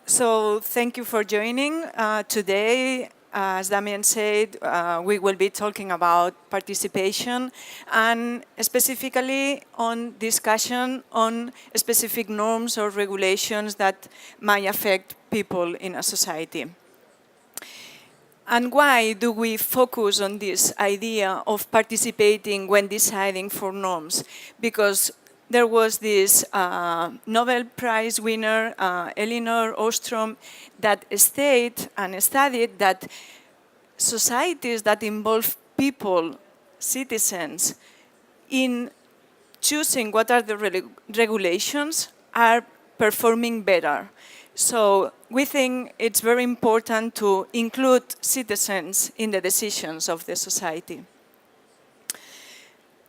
So thank you for joining. Today, as Damien said, we will be talking about participation and specifically on discussion on specific norms or regulations that might affect people in a society. And why do we focus on this idea of participating when deciding for norms? Because there was this Nobel Prize winner, Elinor Ostrom, that stated and studied that societies that involve people, citizens, in choosing what are the regulations are performing better. So we think it's very important to include citizens in the decisions of the society.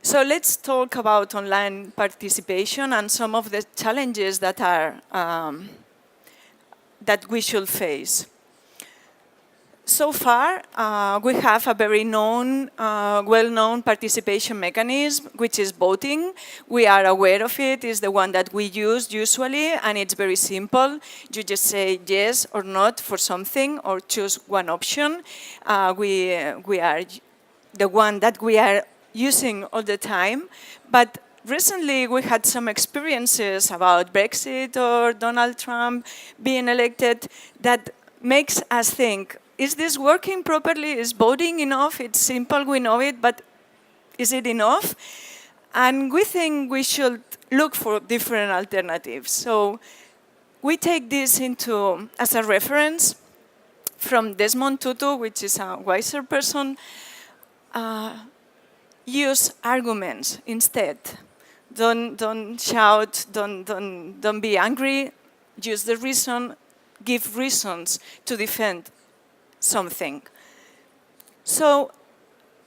So let's talk about online participation and some of the challenges that are that we should face. So far, we have a very well-known participation mechanism, which is voting. We are aware of it. It's the one that we use usually, and it's very simple. You just say yes or not for something, or choose one option. We are the one that we are using all the time. But recently, we had some experiences about Brexit or Donald Trump being elected that makes us think, is this working properly? Is voting enough? It's simple, we know it, but is it enough? And we think we should look for different alternatives. So we take this as a reference from Desmond Tutu, which is a wiser person. Use arguments instead. Don't shout, don't be angry. Use the reason, give reasons to defend something. So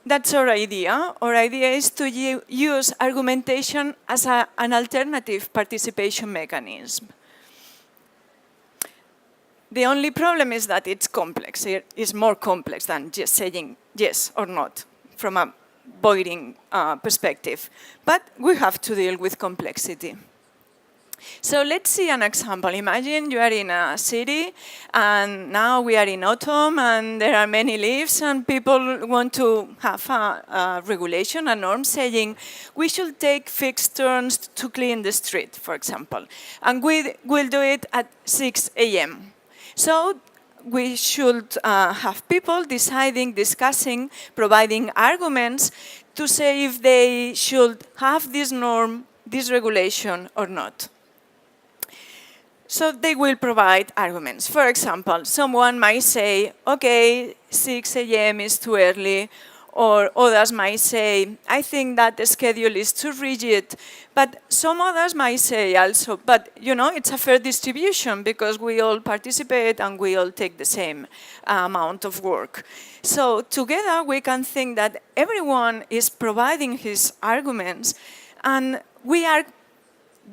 that's our idea. Our idea is to use argumentation as an alternative participation mechanism. The only problem is that it's complex. It is more complex than just saying yes or not from a voting perspective. But we have to deal with complexity. So let's see an example. Imagine you are in a city, and now we are in autumn, and there are many leaves, and people want to have a regulation, a norm saying we should take fixed turns to clean the street, for example. And we will do it at 6 a.m. So we should have people deciding, discussing, providing arguments to say if they should have this norm, this regulation, or not. So they will provide arguments. For example, someone might say, okay, 6 a.m. is too early, or others might say, I think that the schedule is too rigid. But some others might say also, but it's a fair distribution because we all participate and we all take the same amount of work. So together we can think that everyone is providing his arguments, and we are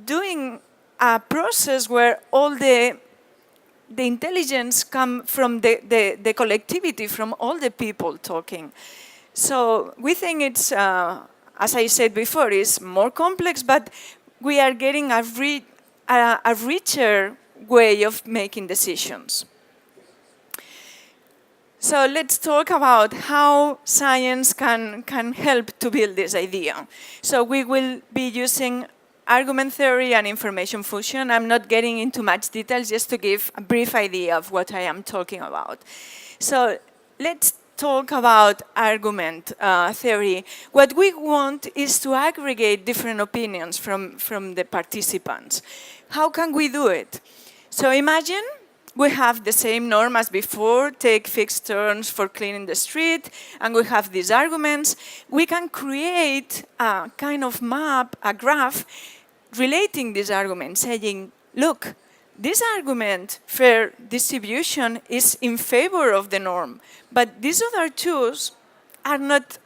doing a process where all the intelligence comes from the collectivity, from all the people talking. So we think it's, as I said before, it's more complex, but we are getting a richer way of making decisions. So let's talk about how science can help to build this idea. So we will be using argument theory and information fusion. I'm not getting into much details, just to give a brief idea of what I am talking about. So let's talk about argument theory. What we want is to aggregate different opinions from the participants. How can we do it? So imagine we have the same norm as before, take fixed turns for cleaning the street, and we have these arguments. We can create a kind of map, a graph, relating this argument, saying, look, this argument, fair distribution, is in favor of the norm, but these other two are not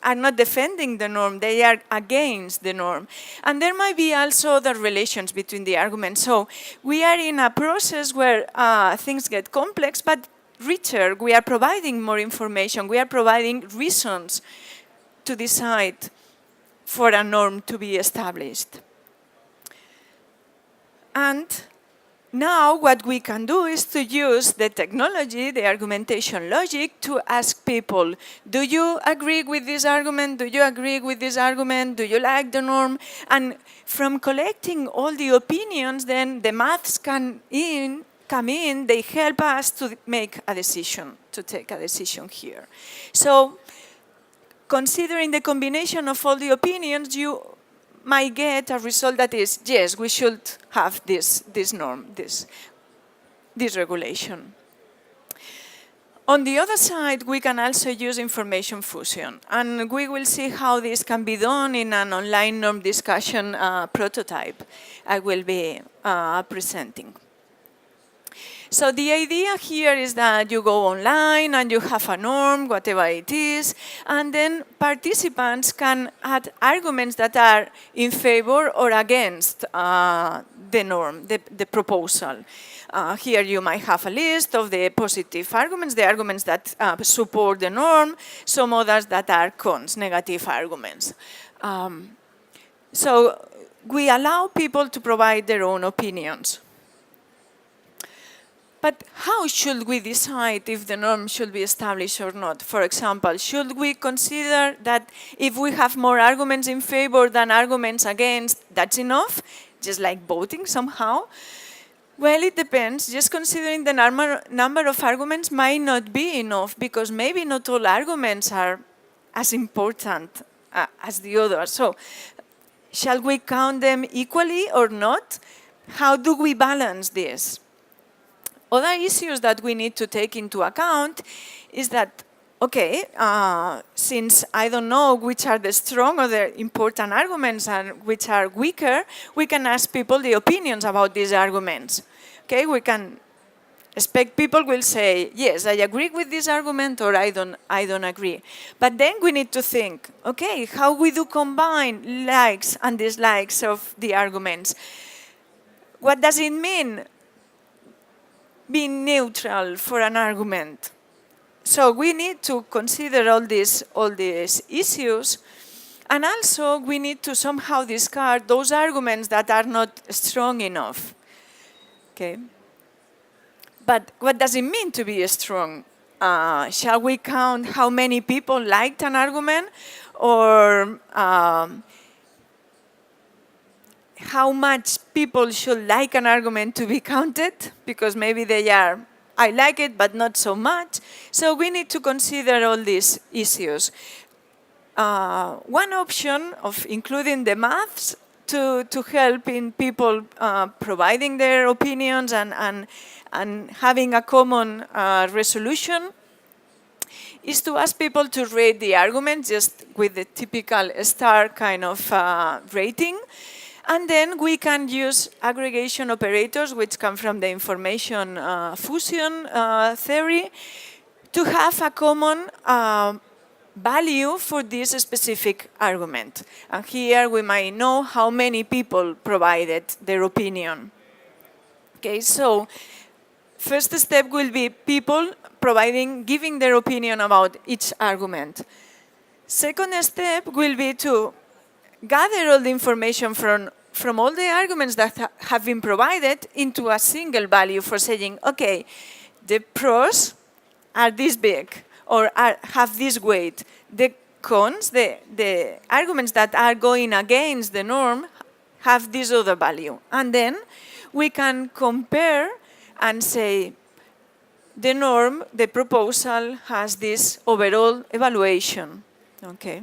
are not defending the norm, they are against the norm. And there might be also other relations between the arguments. So we are in a process where things get complex, but richer. We are providing more information, we are providing reasons to decide for a norm to be established. And Now, what we can do is to use the technology, the argumentation logic, to ask people, do you agree with this argument? Do you agree with this argument? Do you like the norm? And from collecting all the opinions, then the maths come in, they help us to make a decision, to take a decision here. So, considering the combination of all the opinions, you might get a result that is, yes, we should have this norm, this regulation. On the other side, we can also use information fusion, and we will see how this can be done in an online norm discussion prototype I will be presenting. So the idea here is that you go online and you have a norm, whatever it is, and then participants can add arguments that are in favor or against the norm, the proposal. Here you might have a list of the positive arguments, the arguments that support the norm, some others that are cons, negative arguments. So we allow people to provide their own opinions. But how should we decide if the norm should be established or not? For example, should we consider that if we have more arguments in favor than arguments against, that's enough? Just like voting somehow? Well, it depends. Just considering the number of arguments might not be enough, because maybe not all arguments are as important as the others. So, shall we count them equally or not? How do we balance this? Other issues that we need to take into account is that, okay, since I don't know which are the strong or the important arguments and which are weaker, we can ask people the opinions about these arguments. Okay, we can expect people will say, yes, I agree with this argument, or I don't agree. But then we need to think, okay, how we do combine likes and dislikes of the arguments? What does it mean being neutral for an argument? So we need to consider all these issues, and also we need to somehow discard those arguments that are not strong enough. Okay. But what does it mean to be strong? Shall we count how many people liked an argument, or how much people should like an argument to be counted? Because maybe they are, I like it, but not so much. So we need to consider all these issues. One option of including the maths to help in people providing their opinions and having a common resolution is to ask people to rate the argument just with the typical star kind of rating. And then we can use aggregation operators, which come from the information fusion theory, to have a common value for this specific argument. And here we might know how many people provided their opinion. Okay, so first step will be people giving their opinion about each argument. Second step will be to gather all the information from all the arguments that have been provided into a single value for saying, okay, the pros are this big or have this weight. The cons, the arguments that are going against the norm, have this other value. And then we can compare and say, the norm, the proposal has this overall evaluation. Okay.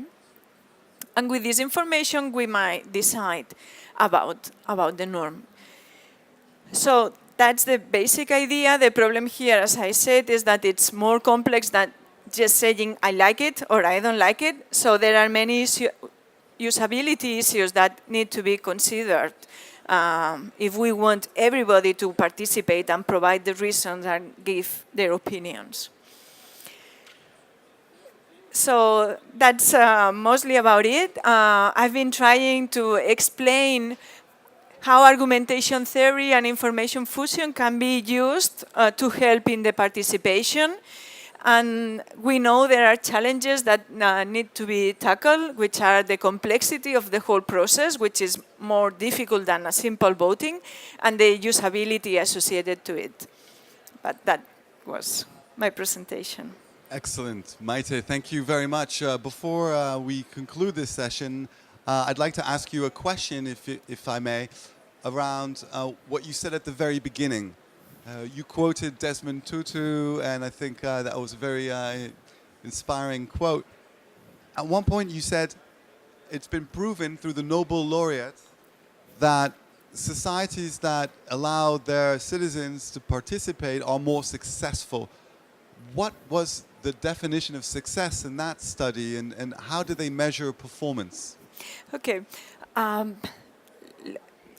And with this information, we might decide about the norm. So that's the basic idea. The problem here, as I said, is that it's more complex than just saying I like it or I don't like it. So there are many usability issues that need to be considered if we want everybody to participate and provide the reasons and give their opinions. So that's mostly about it. I've been trying to explain how argumentation theory and information fusion can be used to help in the participation. And we know there are challenges that need to be tackled, which are the complexity of the whole process, which is more difficult than a simple voting, and the usability associated to it. But that was my presentation. Excellent. Maite, thank you very much. Before we conclude this session, I'd like to ask you a question, if I may, around what you said at the very beginning. You quoted Desmond Tutu, and I think that was a very inspiring quote. At one point you said, it's been proven through the Nobel laureate that societies that allow their citizens to participate are more successful. What was the definition of success in that study, and how did they measure performance? Okay.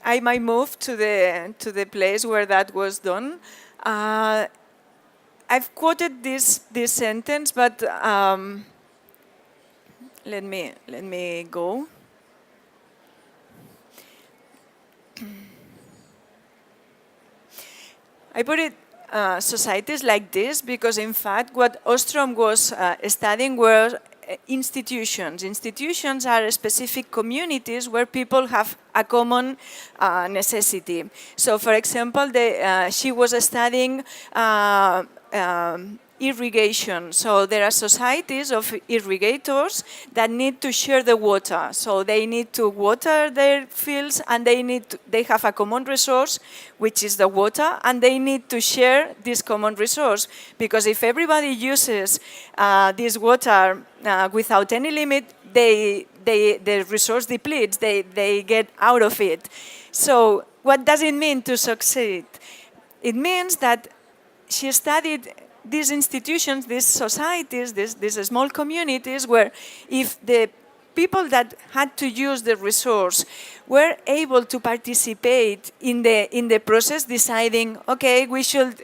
I might move to the place where that was done. I've quoted this sentence, but let me go. I put it societies like this because, in fact, what Ostrom was studying were institutions. Institutions are specific communities where people have a common necessity. So, for example, she was studying irrigation. So there are societies of irrigators that need to share the water. So they need to water their fields, and they have a common resource, which is the water, and they need to share this common resource. Because if everybody uses this water without any limit, the resource depletes. They get out of it. So what does it mean to succeed? It means that she studied these institutions, these societies, these small communities where if the people that had to use the resource were able to participate in the process, deciding, okay, we should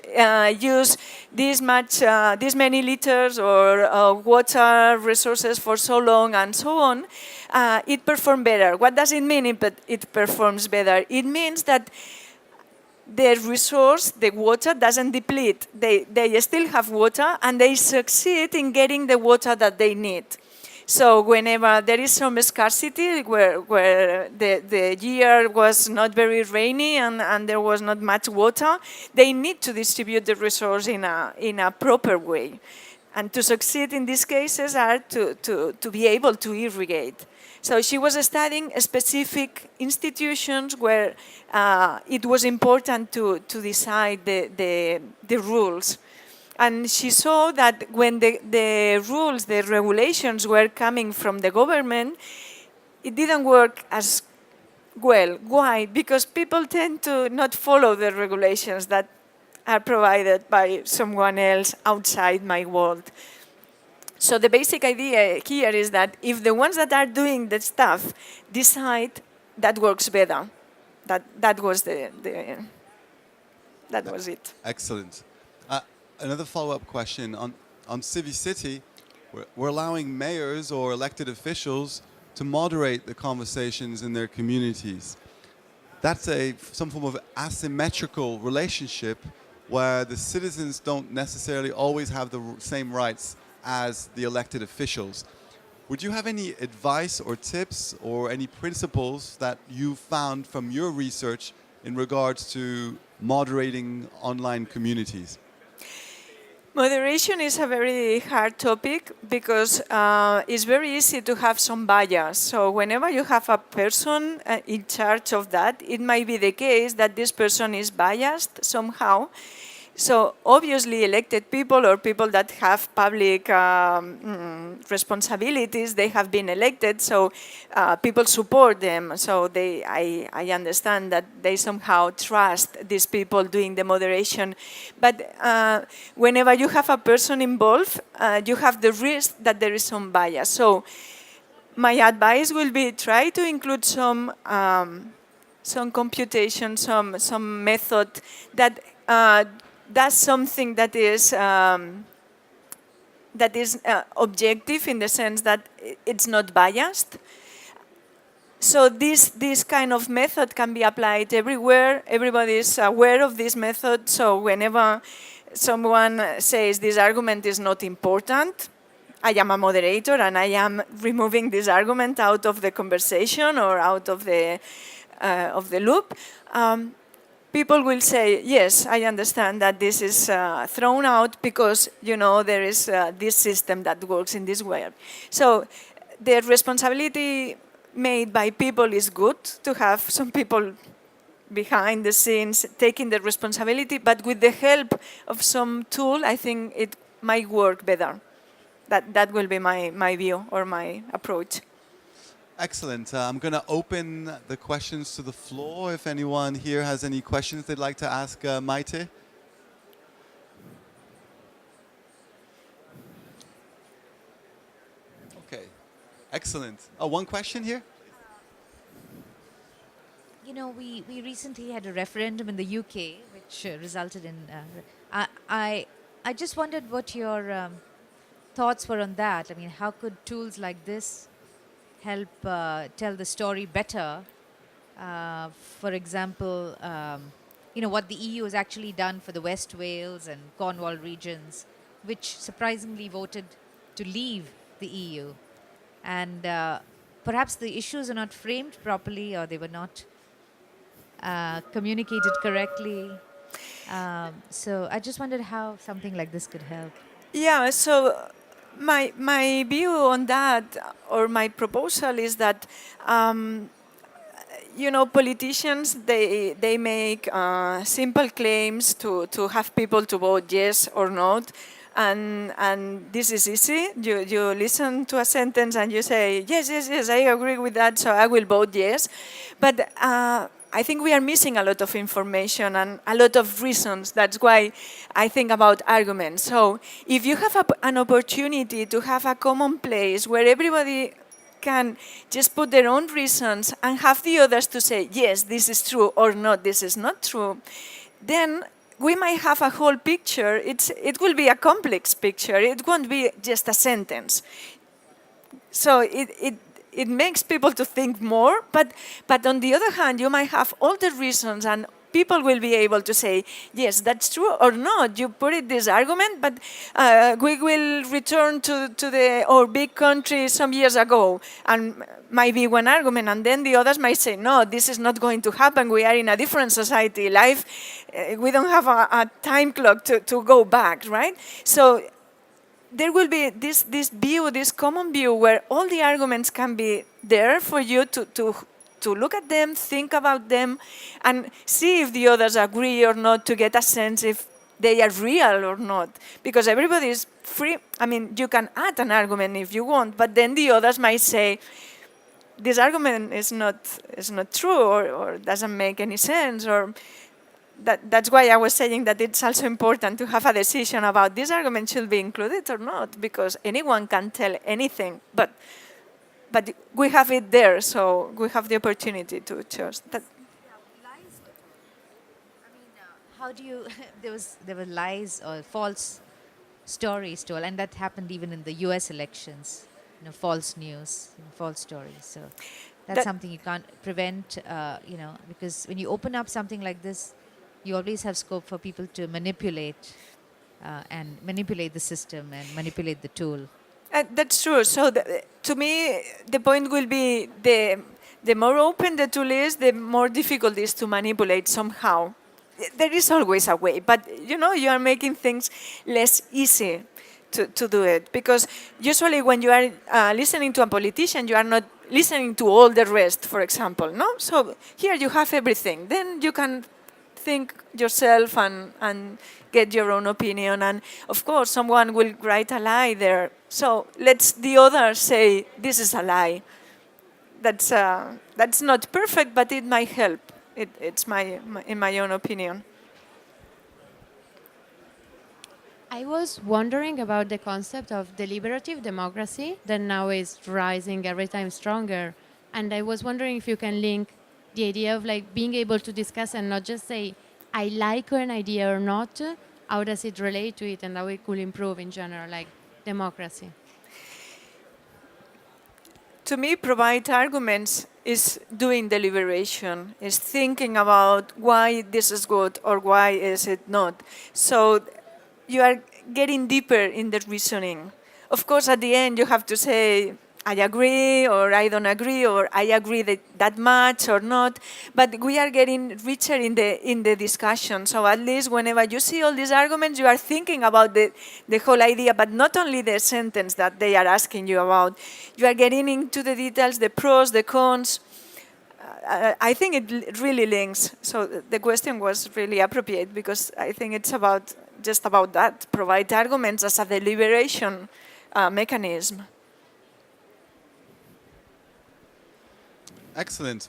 use this many liters or water resources for so long and so on, it performed better. What does it mean it performs better? It means that the resource, the water, doesn't deplete. They still have water, and they succeed in getting the water that they need. So whenever there is some scarcity, where the year was not very rainy and there was not much water, they need to distribute the resource in a proper way. And to succeed in these cases are to be able to irrigate. So she was studying specific institutions where it was important to decide the rules. And she saw that when the rules, the regulations were coming from the government, it didn't work as well. Why? Because people tend to not follow the regulations that are provided by someone else outside my world. So the basic idea here is that if the ones that are doing the stuff decide, that works better. That was that was it. Excellent. Another follow-up question on Civiciti. We're allowing mayors or elected officials to moderate the conversations in their communities. That's some form of asymmetrical relationship where the citizens don't necessarily always have the same rights as the elected officials. Would you have any advice or tips or any principles that you found from your research in regards to moderating online communities? Moderation is a very hard topic because it's very easy to have some bias. So whenever you have a person in charge of that, it might be the case that this person is biased somehow. So obviously elected people or people that have public responsibilities, they have been elected, so people support them. So I understand that they somehow trust these people doing the moderation. But whenever you have a person involved, you have the risk that there is some bias. So my advice will be try to include some computation, some method that does something that is objective in the sense that it's not biased. So this kind of method can be applied everywhere. Everybody is aware of this method. So whenever someone says this argument is not important, I am a moderator and I am removing this argument out of the conversation or out of the loop, people will say, yes, I understand that this is thrown out because, there is this system that works in this way. So the responsibility made by people is good, to have some people behind the scenes taking the responsibility, but with the help of some tool, I think it might work better. That will be my view or my approach. Excellent. I'm going to open the questions to the floor. If anyone here has any questions they'd like to ask Maite. Okay. Excellent. Oh, one question here? We recently had a referendum in the UK, which resulted in... I just wondered what your thoughts were on that. I mean, how could tools like this help tell the story better? For example, what the EU has actually done for the West Wales and Cornwall regions, which surprisingly voted to leave the EU. And perhaps the issues are not framed properly, or they were not communicated correctly. So I just wondered how something like this could help. Yeah, so my view on that, or my proposal, is that politicians, they make simple claims to have people to vote yes or not, and this is easy. You listen to a sentence and you say yes, I agree with that, so I will vote yes. But I think we are missing a lot of information and a lot of reasons. That's why I think about arguments. So if you have an opportunity to have a common place where everybody can just put their own reasons and have the others to say, yes, this is true, or not, this is not true, then we might have a whole picture. It will be a complex picture. It won't be just a sentence. So it makes people to think more, but on the other hand, you might have all the reasons and people will be able to say, yes, that's true or not. You put it this argument, but we will return to our big country some years ago, and might be one argument, and then the others might say, no, this is not going to happen. We are in a different society. Life, we don't have a time clock to go back, right? So there will be this view, this common view, where all the arguments can be there for you to look at them, think about them, and see if the others agree or not, to get a sense if they are real or not. Because everybody is free. I mean, you can add an argument if you want, but then the others might say, this argument is not true, or doesn't make any sense, or that's why I was saying that it's also important to have a decision about this argument should be included or not, because anyone can tell anything, but we have it there, so we have the opportunity to choose. How do you? There were lies or false stories told, and that happened even in the U.S. elections. False news, false stories. So that's something you can't prevent. Because when you open up something like this, you always have scope for people to manipulate the system and manipulate the tool. That's true. So to me, the point will be the more open the tool is, the more difficult it is to manipulate somehow. There is always a way, but you are making things less easy to do it. Because usually when you are listening to a politician, you are not listening to all the rest, for example, no? So here you have everything. Then you can think yourself and get your own opinion. And of course, someone will write a lie there. So let's the other say, this is a lie. That's not perfect, but it might help. It's in my own opinion. I was wondering about the concept of deliberative democracy that now is rising every time stronger. And I was wondering if you can link the idea of being able to discuss and not just say, I like an idea or not, how does it relate to it and how it could improve in general, like democracy? To me, provide arguments is doing deliberation, is thinking about why this is good or why is it not. So you are getting deeper in the reasoning. Of course, at the end, you have to say, I agree, or I don't agree, or I agree that much or not. But we are getting richer in the discussion. So at least whenever you see all these arguments, you are thinking about the whole idea, but not only the sentence that they are asking you about. You are getting into the details, the pros, the cons. I think it really links. So the question was really appropriate because I think it's just about that, provide arguments as a deliberation mechanism. Excellent.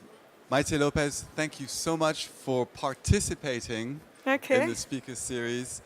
Maite Lopez, thank you so much for participating in the speaker series.